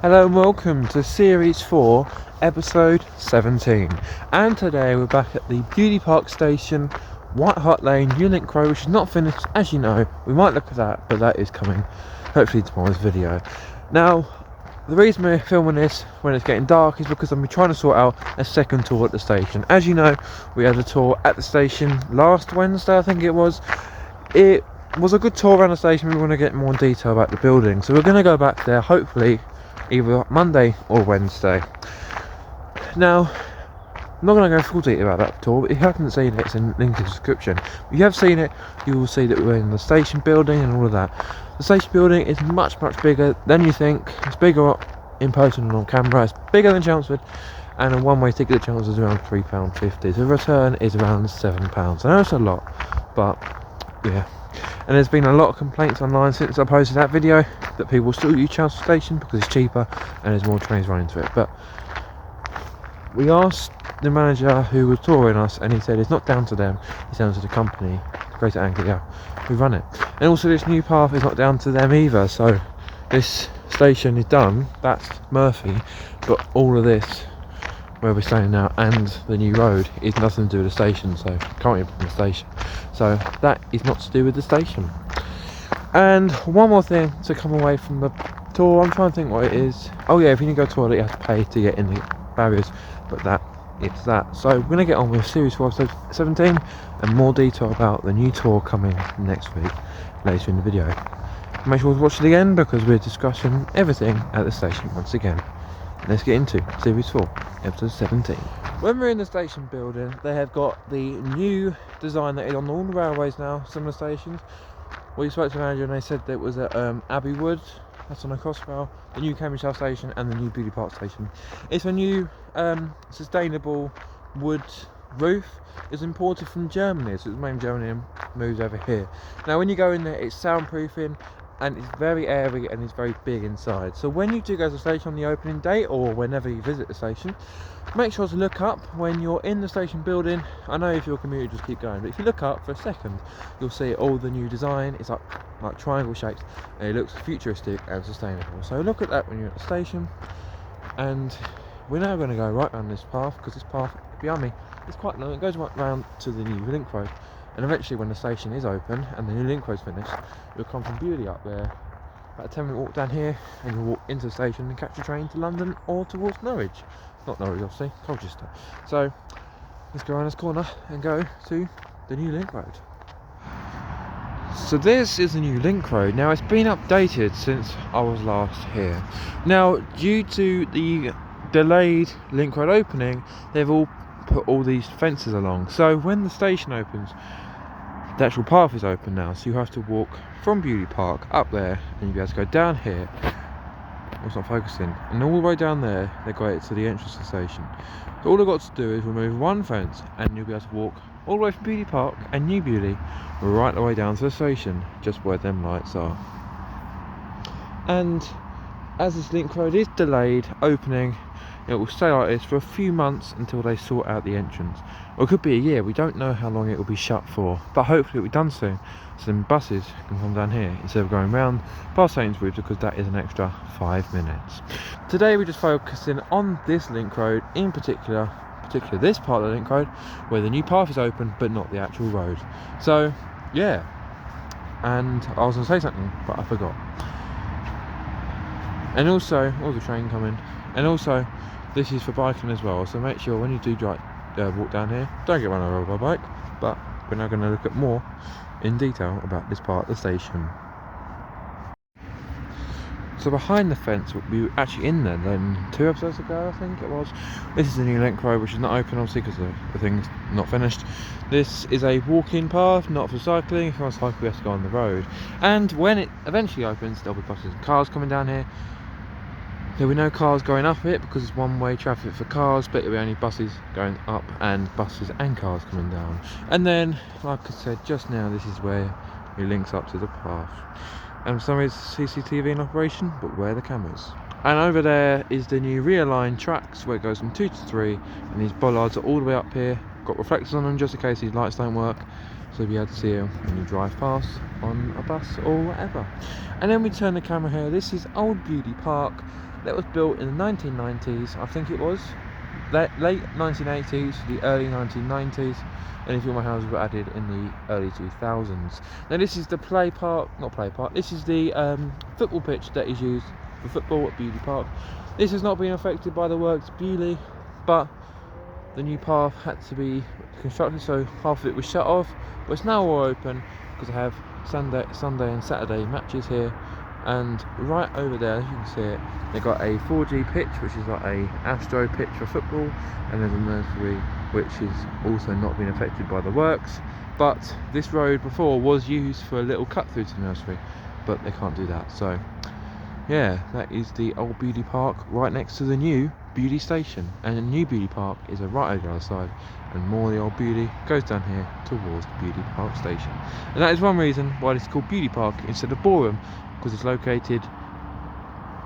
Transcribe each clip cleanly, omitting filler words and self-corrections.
Hello and welcome to Series 4, Episode 17. And today we're back at the Beaulieu Park Station, White Hart Lane, New Link Road, which is not finished, as you know. We might look at that, but that is coming hopefully tomorrow's video. Now, the reason we're filming this when it's getting dark is because I'm trying to sort out a second tour at the station. As you know, we had a tour at the station last Wednesday, I think it was. It was a good tour around the station. We want to get more detail about the building, so we're going to go back there hopefully either Monday or Wednesday. Now, I'm not going to go full detail about that tour, but if you haven't seen it, it's in the link in the description. If you have seen it, you will see that we're in the station building and all of that. The station building is much bigger than you think. It's bigger in person than on camera. It's bigger than Chelmsford, and a one-way ticket to Chelmsford is around £3.50. The return is around £7. I know it's a lot, but yeah. And there's been a lot of complaints online since I posted that video that people still use Chelmsford Station because it's cheaper and there's more trains running to it. But we asked the manager who was touring us, and he said it's not down to them, it's down to the company, Greater Anglia, who run it. And also this new path is not down to them either. So this station is done, that's Murphy, but all of this where we're staying now and the new road is nothing to do with the station, so can't even from the station, so that is not to do with the station. And one more thing to come away from the tour, I'm trying to think what it is. Oh yeah, if you need to go to the toilet you have to pay to get in the barriers, but that is that. So we're going to get on with Series 4 episode 17 and more detail about the new tour coming next week later in the video. Make sure to watch it again because we're discussing everything at the station once again. Let's get into Series 4, Episode 17. When we're in the station building, they have got the new design that is on all the railways now, similar stations. We spoke to the manager and they said that it was at Abbey Wood, that's on a Crossrail, the new Cambridge House station and the new Beaulieu Park station. It's a new sustainable wood roof. It's imported from Germany, so it's made in Germany and moves over here. Now when you go in there, it's soundproofing, and it's very airy and it's very big inside. So when you do go to the station on the opening day or whenever you visit the station, make sure to look up when you're in the station building. I know if you're a commuter just keep going, but if you look up for a second you'll see all the new design. It's like triangle shapes and it looks futuristic and sustainable. So look at that when you're at the station. And we're now going to go right around this path because this path behind me is quite long. It goes right round to the new link road. And eventually when the station is open and the new link road's finished, you'll come from Beaulieu up there, about a 10-minute walk down here, and you'll walk into the station and catch a train to London or towards Norwich. Not Norwich obviously, Colchester. So let's go around this corner and go to the new link road. So this is the new link road. Now it's been updated since I was last here. Now due to the delayed link road opening, they've all put all these fences along. So when the station opens, the actual path is open now, so you have to walk from Beaulieu Park up there and you'll be able to go down here. It's not focusing, and all the way down there they got it to the entrance of the station. So all I've got to do is remove one fence and you'll be able to walk all the way from Beaulieu Park and New Beaulieu right the way down to the station, just where them lights are. And as this link road is delayed opening, it will stay like this for a few months until they sort out the entrance. Or it could be a year, we don't know how long it will be shut for, but hopefully it will be done soon, so then buses can come down here instead of going round past Sainsbury's, because that is an extra 5 minutes. Today we're just focusing on this link road in particular this part of the link road where the new path is open but not the actual road. So yeah, and I was going to say something but I forgot. And also, the train coming, and also this is for biking as well, so make sure when you do walk down here, don't get run over by a bike. But we're now going to look at more in detail about this part of the station. So behind the fence, we were actually in there then 2 episodes ago, I think it was. This is the new link road, which is not open obviously because the thing's not finished. This is a walking path, not for cycling. If you want to cycle, you have to go on the road. And when it eventually opens, there'll be buses and cars coming down here. There'll be no cars going up it because it's one-way traffic for cars, but it'll be only buses going up and buses and cars coming down. And then, like I said just now, this is where it links up to the path. And for some reason CCTV in operation, but where are the cameras? And over there is the new realigned tracks where it goes from 2 to 3, and these bollards are all the way up here, got reflectors on them just in case these lights don't work, so you'll be able to see them when you drive past on a bus or whatever. And then we turn the camera here. This is old Beaulieu Park, That was built in the 1990s, I think it was. Late 1980s, the early 1990s, and a few more houses were added in the early 2000s. Now this is the this is the football pitch that is used for football at Beaulieu Park. This has not been affected by the works at Beaulieu, but the new path had to be constructed, so half of it was shut off, but it's now all open because I have Sunday and Saturday matches here. And right over there, as you can see it, they've got a 4G pitch, which is like a Astro pitch for football, and there's a nursery which is also not been affected by the works. But this road before was used for a little cut through to the nursery, but they can't do that. So yeah, that is the old Beaulieu Park right next to the new Beaulieu station, and the new Beaulieu Park is right over the other side, and more of the old Beaulieu goes down here towards the Beaulieu Park station. And that is one reason why it's called Beaulieu Park instead of Boreham, because it's located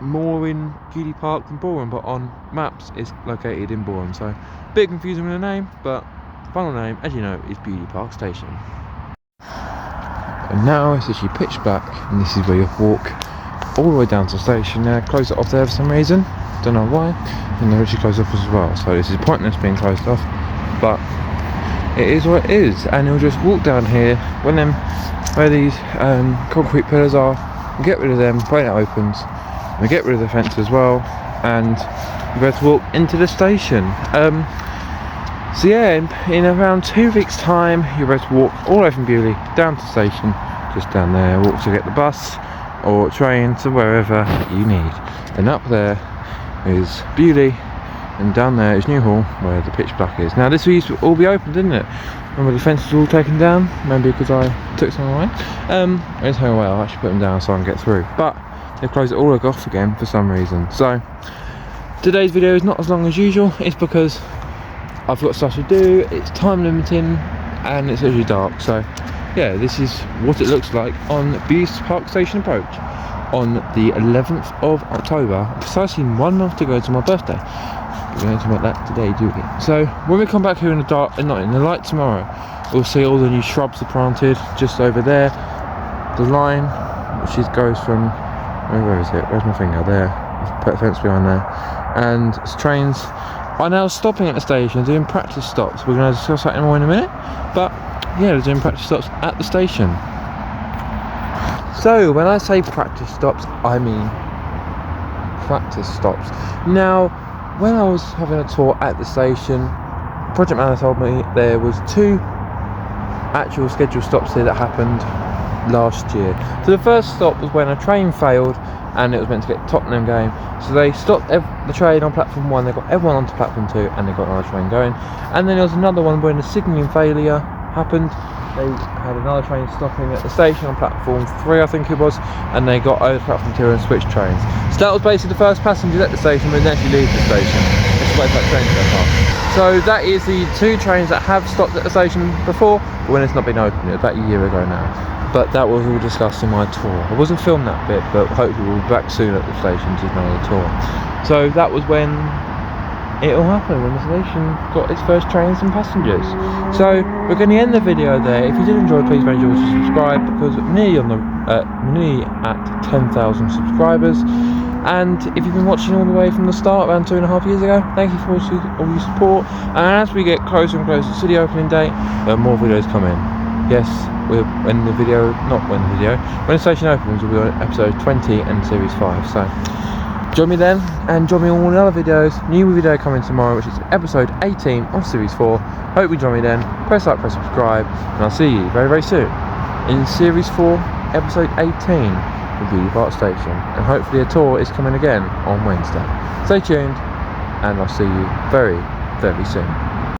more in Beaulieu Park than Boreham, but on maps it's located in Boreham. So a bit confusing with the name, but the final name, as you know, is Beaulieu Park Station. And now it's actually pitch black, and this is where you walk all the way down to the station. Now close it off there for some reason, don't know why, and they're actually closed off as well. So this is pointless being closed off, but it is what it is. And you'll just walk down here when where these concrete pillars are. Get rid of them when it opens, and get rid of the fence as well, and you're able to walk into the station. So yeah, in around 2 weeks time you're able to walk all the way from Beaulieu down to the station, just down there, walk to get the bus or train to wherever you need. And up there is Beaulieu, and down there is Newhall where the pitch black is. Now this used to all be open, didn't it? Remember the fence was all taken down, maybe because I took some away. I didn't take away, I'll actually put them down so I can get through. But they've closed it all off again for some reason. So today's video is not as long as usual. It's because I've got stuff to do, it's time limiting, and it's literally dark. So yeah, this is what it looks like on Beaulieu Park Station approach on the 11th of October, precisely 1 month to go to my birthday. We're going to make that today, do we? So when we come back here in the dark, not in the light tomorrow, we'll see all the new shrubs are planted just over there. The line, which goes from, where is it? Where's my finger? There. I've put a fence behind there. And trains are now stopping at the station, doing practice stops. We're going to discuss that more in a minute. But yeah, they're doing practice stops at the station. So when I say practice stops, I mean practice stops. Now, when I was having a tour at the station, project manager told me there was 2 actual scheduled stops here that happened last year. So the first stop was when a train failed and it was meant to get Tottenham game. So they stopped the train on platform 1, they got everyone onto platform 2, and they got another train going. And then there was another one when the signalling failure happened. They had another train stopping at the station on platform 3, I think it was, and they got over to platform 2 and switched trains. So that was basically the first passengers at the station, but then actually leave the station. Just wait for that train to go past. So that is the 2 trains that have stopped at the station before, but when it's not been open. It was about a year ago now. But that was all discussed in my tour. I wasn't filming that bit, but hopefully we'll be back soon at the station to do another tour. So that was when it all happened, when the station got its first trains and passengers. So we're going to end the video there. If you did enjoy, please make sure to subscribe, because we're nearly at 10,000 subscribers. And if you've been watching all the way from the start, around 2.5 years ago, thank you for all your support. And as we get closer and closer to the opening date, more videos come in. Yes, when the station opens, we'll be on episode 20 and series 5. So join me then, and join me on all the other videos. New video coming tomorrow, which is episode 18 of series 4. Hope you join me then. Press like, press subscribe, and I'll see you very, very soon in series 4, episode 18 of Beaulieu Park Station. And hopefully a tour is coming again on Wednesday. Stay tuned, and I'll see you very, very soon.